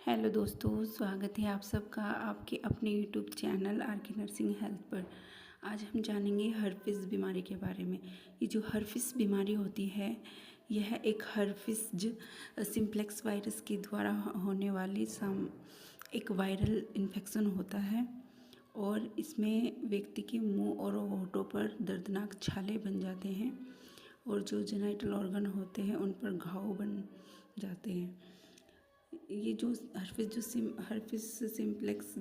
Hello दोस्तों, स्वागत है आप सबका आपके अपने यूट्यूब चैनल आर के नर्सिंग हेल्थ पर। आज हम जानेंगे हर्पिस बीमारी के बारे में। ये जो हर्पिस बीमारी होती है यह एक हर्पिस सिम्प्लेक्स वायरस के द्वारा होने वाली एक वायरल इन्फेक्शन होता है और इसमें व्यक्ति के मुंह और होठों पर दर्दनाक छाले बन जाते हैं और जो जेनिटल ऑर्गन होते हैं उन पर घाव बन जाते हैं। ये जो हर्पिस सिम्प्लेक्स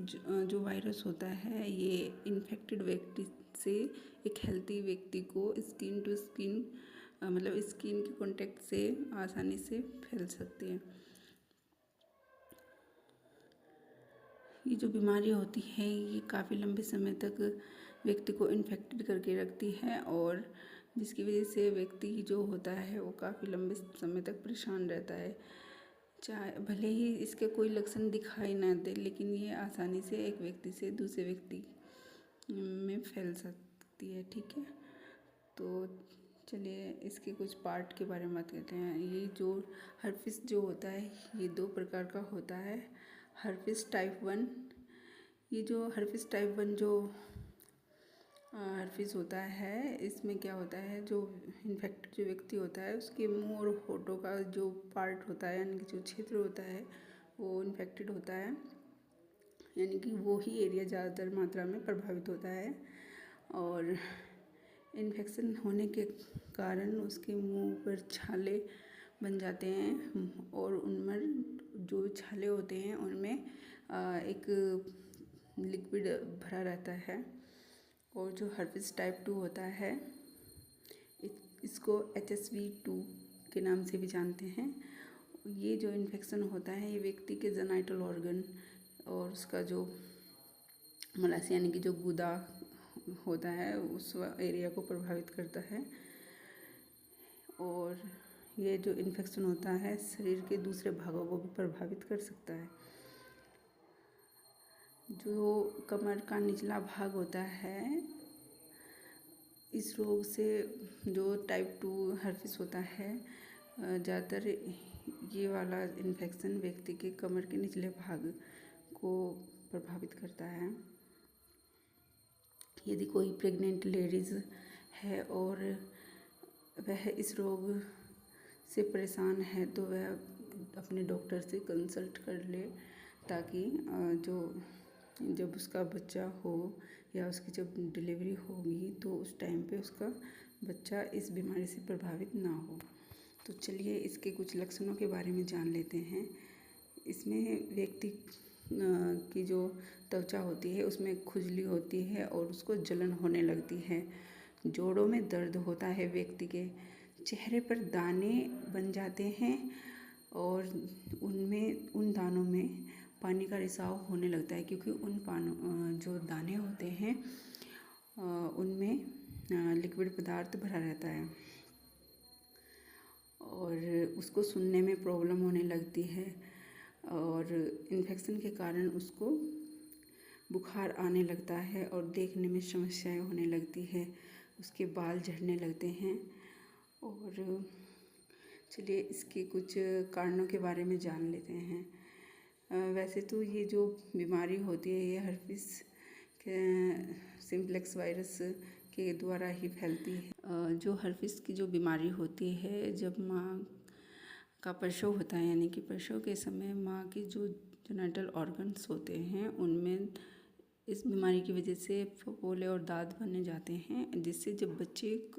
जो वायरस होता है ये इन्फेक्टेड व्यक्ति से एक हेल्थी व्यक्ति को स्किन टू स्किन मतलब स्किन के कांटेक्ट से आसानी से फैल सकती है। ये जो बीमारी होती है ये काफ़ी लंबे समय तक व्यक्ति को इन्फेक्टेड करके रखती है और जिसकी वजह से व्यक्ति जो होता है वो काफ़ी लंबे समय तक परेशान रहता है। चाहे भले ही इसके कोई लक्षण दिखाई ना दे लेकिन ये आसानी से एक व्यक्ति से दूसरे व्यक्ति में फैल सकती है। ठीक है, तो चलिए इसके कुछ पार्ट के बारे में बात करते हैं। ये जो हर्पिस जो होता है ये 2 प्रकार का होता है। हर्पिस टाइप 1, ये जो हर्पिस टाइप 1 जो हर्पिस होता है इसमें क्या होता है, जो इन्फेक्टेड जो व्यक्ति होता है उसके मुंह और होठों का जो पार्ट होता है यानी कि जो क्षेत्र होता है वो इन्फेक्टेड होता है, यानी कि वो ही एरिया ज़्यादातर मात्रा में प्रभावित होता है और इन्फेक्शन होने के कारण उसके मुंह पर छाले बन जाते हैं और उनमें जो छाले होते हैं उनमें एक लिक्विड भरा रहता है। और जो हर्पिस टाइप 2 होता है इसको HSV-2 के नाम से भी जानते हैं। ये जो इन्फेक्शन होता है ये व्यक्ति के जेनिटल ऑर्गन और उसका जो मलाशय यानी कि जो गुदा होता है उस एरिया को प्रभावित करता है और ये जो इन्फेक्शन होता है शरीर के दूसरे भागों को भी प्रभावित कर सकता है। जो कमर का निचला भाग होता है इस रोग से जो टाइप 2 हर्पिस होता है ज़्यादातर ये वाला इन्फेक्शन व्यक्ति के कमर के निचले भाग को प्रभावित करता है। यदि कोई प्रेग्नेंट लेडीज़ है और वह इस रोग से परेशान है तो वह अपने डॉक्टर से कंसल्ट कर ले ताकि जब उसका बच्चा हो या उसकी जब डिलीवरी होगी तो उस टाइम पे उसका बच्चा इस बीमारी से प्रभावित ना हो। तो चलिए इसके कुछ लक्षणों के बारे में जान लेते हैं। इसमें व्यक्ति की जो त्वचा होती है उसमें खुजली होती है और उसको जलन होने लगती है। जोड़ों में दर्द होता है, व्यक्ति के चेहरे पर दाने बन जाते हैं और उन दानों में पानी का रिसाव होने लगता है क्योंकि जो दाने होते हैं उनमें लिक्विड पदार्थ भरा रहता है और उसको सुनने में प्रॉब्लम होने लगती है और इन्फेक्शन के कारण उसको बुखार आने लगता है और देखने में समस्याएं होने लगती है, उसके बाल झड़ने लगते हैं। और चलिए इसके कुछ कारणों के बारे में जान लेते हैं। वैसे तो ये जो बीमारी होती है ये हर्पिस सिम्प्लेक्स वायरस के द्वारा ही फैलती है। जो हर्पिस की जो बीमारी होती है जब माँ का प्रसव होता है यानी कि प्रसव के समय माँ की जो जेनिटल ऑर्गन्स होते हैं उनमें इस बीमारी की वजह से फफोले और दाद बने जाते हैं, जिससे जब बच्चे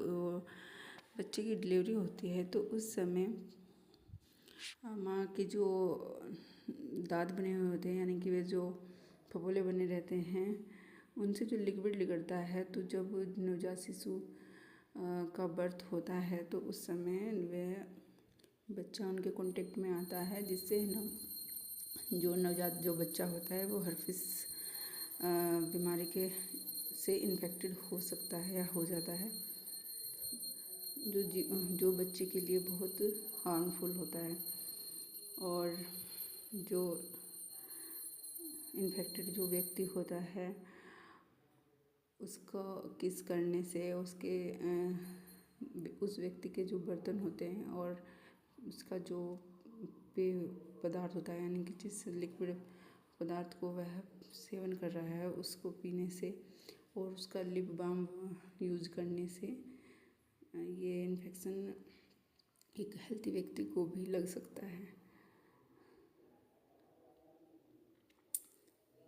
की डिलीवरी होती है तो उस समय माँ के जो दांत बने हुए होते हैं यानी कि वे जो फफोले बने रहते हैं उनसे जो लिक्विड निकलता है, तो जब नवजात शिशु का बर्थ होता है तो उस समय वह बच्चा उनके कांटेक्ट में आता है, जिससे जो बच्चा होता है वो हर्पिस बीमारी से इन्फेक्टेड हो सकता है या हो जाता है, जो बच्चे के लिए बहुत हार्मफुल होता है। और जो इन्फेक्टेड जो व्यक्ति होता है उसको किस करने से उस व्यक्ति के जो बर्तन होते हैं और उसका जो पेय पदार्थ होता है, यानी कि जिस लिक्विड पदार्थ को वह सेवन कर रहा है उसको पीने से और उसका लिप बाम यूज करने से ये इन्फेक्शन एक हेल्थी व्यक्ति को भी लग सकता है।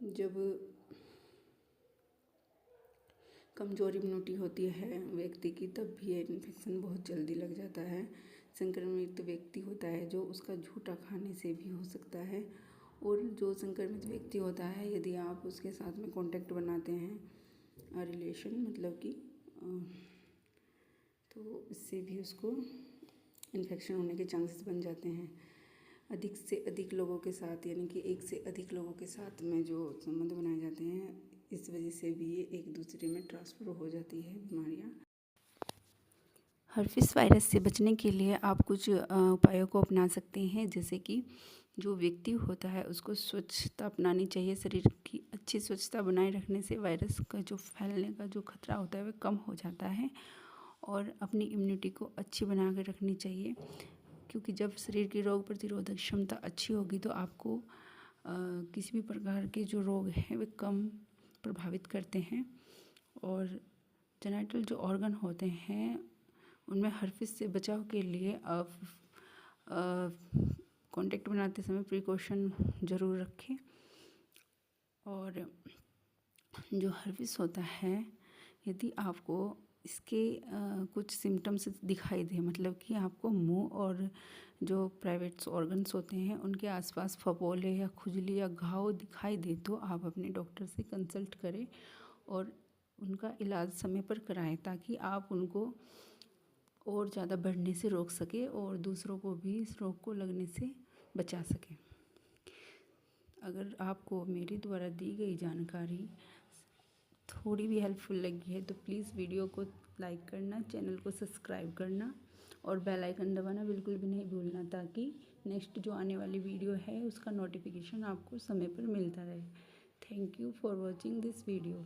जब कमज़ोर इम्यूनिटी होती है व्यक्ति की तब भी ये इन्फेक्शन बहुत जल्दी लग जाता है। संक्रमित व्यक्ति होता है जो उसका झूठा खाने से भी हो सकता है, और जो संक्रमित व्यक्ति होता है यदि आप उसके साथ में कांटेक्ट बनाते हैं रिलेशन मतलब कि तो इससे भी उसको इन्फेक्शन होने के चांसेस बन जाते हैं। अधिक से अधिक लोगों के साथ यानी कि एक से अधिक लोगों के साथ में जो संबंध बनाए जाते हैं इस वजह से भी ये एक दूसरे में ट्रांसफ़र हो जाती है बीमारियाँ। हर्पिस वायरस से बचने के लिए आप कुछ उपायों को अपना सकते हैं, जैसे कि जो व्यक्ति होता है उसको स्वच्छता अपनानी चाहिए। शरीर की अच्छी स्वच्छता बनाए रखने से वायरस का जो फैलने का जो खतरा होता है वह कम हो जाता है, और अपनी इम्यूनिटी को अच्छी बना कर रखनी चाहिए, क्योंकि जब शरीर की रोग प्रतिरोधक क्षमता अच्छी होगी तो आपको किसी भी प्रकार के जो रोग हैं वे कम प्रभावित करते हैं। और जेनिटल जो ऑर्गन होते हैं उनमें हर्पिस से बचाव के लिए कांटेक्ट बनाते समय प्रिकॉशन ज़रूर रखें। और जो हर्पिस होता है यदि आपको इसके कुछ सिम्टम्स दिखाई दे, मतलब कि आपको मुंह और जो प्राइवेट ऑर्गन्स होते हैं उनके आसपास फफोले या खुजली या घाव दिखाई दे तो आप अपने डॉक्टर से कंसल्ट करें और उनका इलाज समय पर कराएं, ताकि आप उनको और ज़्यादा बढ़ने से रोक सके और दूसरों को भी इस रोग को लगने से बचा सके। अगर आपको मेरे द्वारा दी गई जानकारी थोड़ी भी हेल्पफुल लगी है तो प्लीज़ वीडियो को लाइक करना, चैनल को सब्सक्राइब करना और बेल आइकन दबाना बिल्कुल भी नहीं भूलना, ताकि नेक्स्ट जो आने वाली वीडियो है उसका नोटिफिकेशन आपको समय पर मिलता रहे। Thank you for watching this video.